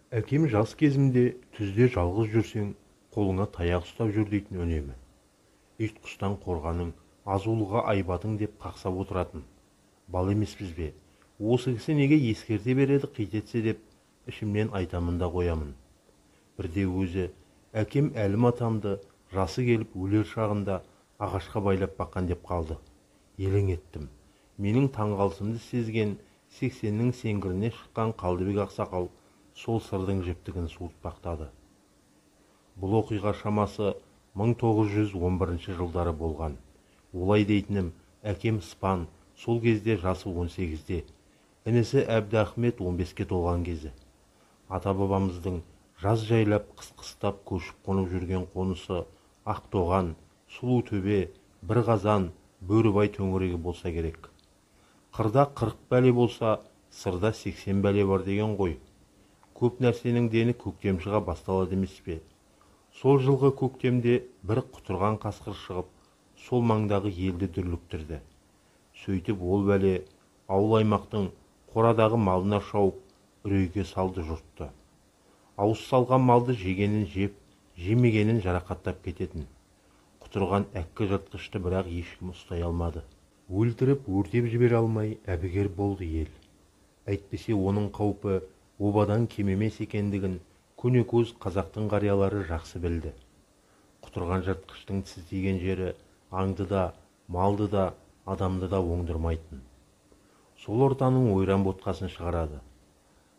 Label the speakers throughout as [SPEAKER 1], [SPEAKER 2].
[SPEAKER 1] Әкем жас кезімде түзде жалғыз жүрсең, қолыңа таяқ ұстап жүр дейтін үнемі. Ит құстан қорғаның, азулыға айбатың деп қақсап отыратын. Бал емеспіз бе? Осы кісі неге ескерте береді қитетсе деп ішімнен айтамын да қоямын. Бірде өзі әкем әлім атамды жасы келіп өлер шағында ағашқа байлап баққан деп қалды. Елең еттім. Менің таңғалысымды сезген 80-нің сеңгіріне шыққан Қалдыбек ақсақал сол сырдың жіптігін суыртпақтады. Бұл оқиға шамасы 1911 жылдары болған. Олай дейтінім, әкем Спан сол кезде жасы 18-де, інісі Әбдіахмет 15-ке толған кезі. Ата-бабамыздың жаз жайлап қыс-қыстап көшіп қонып жүрген қонысы Ақтоған, Сұлутөбе, Бірқазан, Бөрібай төңірегі болса керек. Қырда 40 бәле болса, сырда 80 бәле бар деген ғой. Көп нәрсенің дені көктем шыға басталады емес пе? Сол жылғы көктемде бір құтырған қасқыр шығып, сол маңдағы елді дүрліктірді. Сөйтіп ол бәле ауыл аймақтың қорадағы малына шауып, үрейге салды жұртты. Ауыз салған малды жегенін жеп, жемегенін жарақаттап кететін. Құтырған әккі жыртқышты бірақ ешкім ұстай алмады. Өлтіріп, өртеп жібере алмай әбігер болды ел. Әйтпесе оның қаупі обадан кем емес екендігін көнекөз қазақтың қариялары жақсы білді. Құтырған жыртқыштың тістеген жері аңды да, малды да, адамды да оңдырмайтын. Сол ортаның ойран ботқасын шығарады.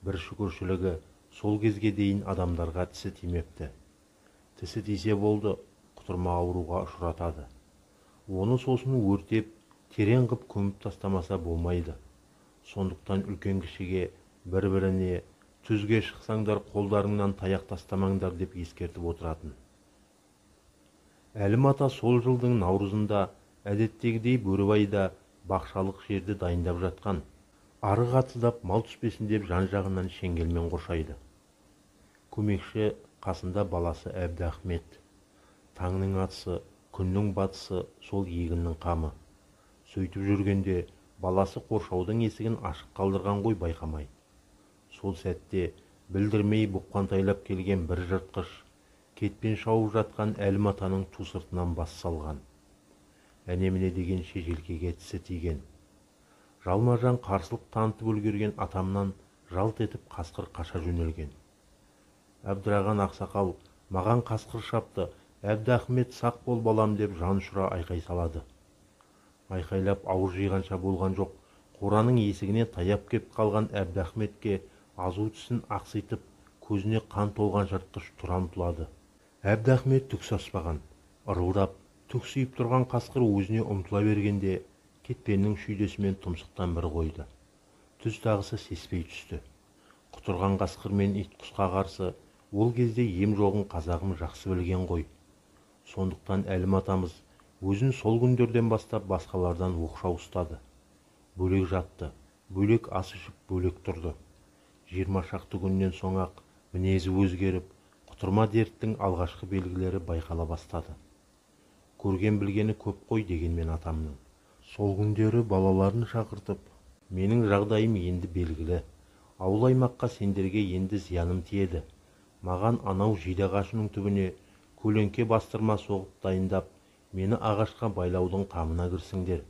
[SPEAKER 1] Бір шүкіршілігі сол кезге дейін адамдарға тісі тимепті. Тісі тисе болды, құтырма ауруға ұшыратады. Оны сосын өртеп, терең қып көміп тастамаса болмайды. Сондықтан үлкен кішіге бір-біріне түзге шықсаңдар қолдарыңнан таяқ тастамаңдар деп ескертіп отыратын. Әлім ата сол жылдың наурызында әдеттегідей Бөрібайда бақшалық жерді дайындап жатқан. Арық атыздап мал түспесін деп жан-жағынан шеңгелмен қоршайды. Көмекші қасында баласы Әбдіахмет. Таңның атысы, күннің батысы сол егіннің қамы. Сөйтіп жүргенде баласы қоршаудың есігін ашық қалдырған ғой байқамай. Сол сәтте білдірмей бұққантайлап келген бір жыртқыш кетпен шауып жатқан Әлім атаның ту сыртынан бас салған. Әне-міне дегенше желкеге тісі тиген. Жалма-жан қарсылық танытып үлгерген атамнан жалт етіп қасқыр қаша жөнелген. Әбдіраған ақсақал маған қасқыр шапты, Әбдіахмет сақ бол балам деп жан ұшыра айқай салады. Айқайлап ауыр жиғанша болған жоқ. Қораның есігіне таяп кеп қалған Әбдіахметке азу тісін ақситып, көзіне қан толған жыртқыш тұра ұмтылады. Әбдіахмет түк саспаған. Ырылдап, түксиіп тұрған қасқыр өзіне ұмтыла бергенде, кетпеннің шүйдесімен тұмсықтан бір қойды. Түз тағысы сеспей түсті. Құтырған қасқыр мен ит құсқа қарсы ол кезде ем жоғын қазағым жақсы білген ғой. Сондықтан Әлім атамыз өзін сол күндерден бастап басқалардан оқшау ұстады. Бөлек жатты, бөлек ас ішіп, бөлек тұрды. 20 шақты күннен соң-ақ мінезі өзгеріп, құтырма дерттің алғашқы белгілері байқала бастады. Көрген білгені көп қой дегенмен атамның. Сол күндері балаларын шақыртып, менің жағдайым енді белгілі. Ауыл аймаққа сендерге енді зияным тиеді. Маған анау жидағашының түбіне көлеңке бастырма соғып дайындап, мені ағашқа байлаудың қамына кірсіңдер.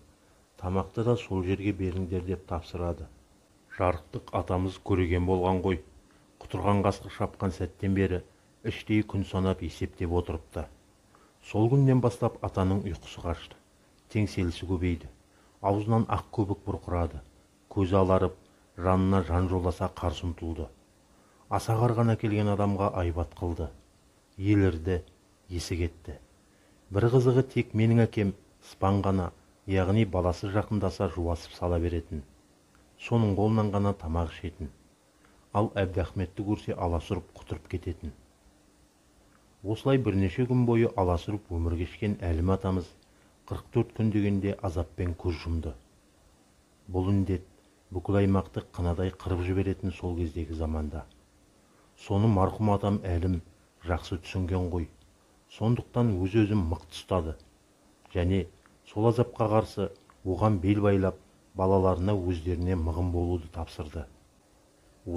[SPEAKER 1] Тамақты да сол жерге беріңдер деп тапсырады. Жарықтық атамыз көреген болған ғой. Құтырған қасқыр шапқан сәттен бері іштей күн санап есептеп отырыпты. Сол күннен бастап атаның ұйқысы қашты. Теңселісі көбейді. Аузынан ақ көбік бұрқырады. Көзі аларып, жанына жан жоласа қарсы ұмтылды. Аса қарған әкелген адамға айбат қылды. Елірді, есі кетті. Бір қызығы тек менің әкем Спан ғана, яғни баласы жақындаса жуасып сала беретін. Соның қолынан ғана тамақ ішетін. Ал Әбдіахметті көрсе аласұрып құтырып кететін. Осылай бірнеше күн бойы аласұрып өмір кешкен Әлім атамыз 44 күн дегенде азаппен көз жұмды. Бұл індет бүкіл аймақты қынадай қырып жіберетін сол кездегі заманда. Соны марқұм атам Әлім жақсы түсінген ғой. Сондықтан өз-өзін мықты ұстады. Және сол азапқа қарсы оған бел байлап, балаларына өздеріне мығым болуды тапсырды.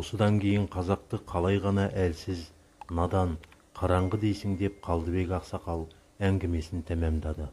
[SPEAKER 1] осыдан кейін қазақты қалай ғана әлсіз, надан, қараңғы дейсің деп Қалдыбек ақсақал әңгімесін тәмамдады.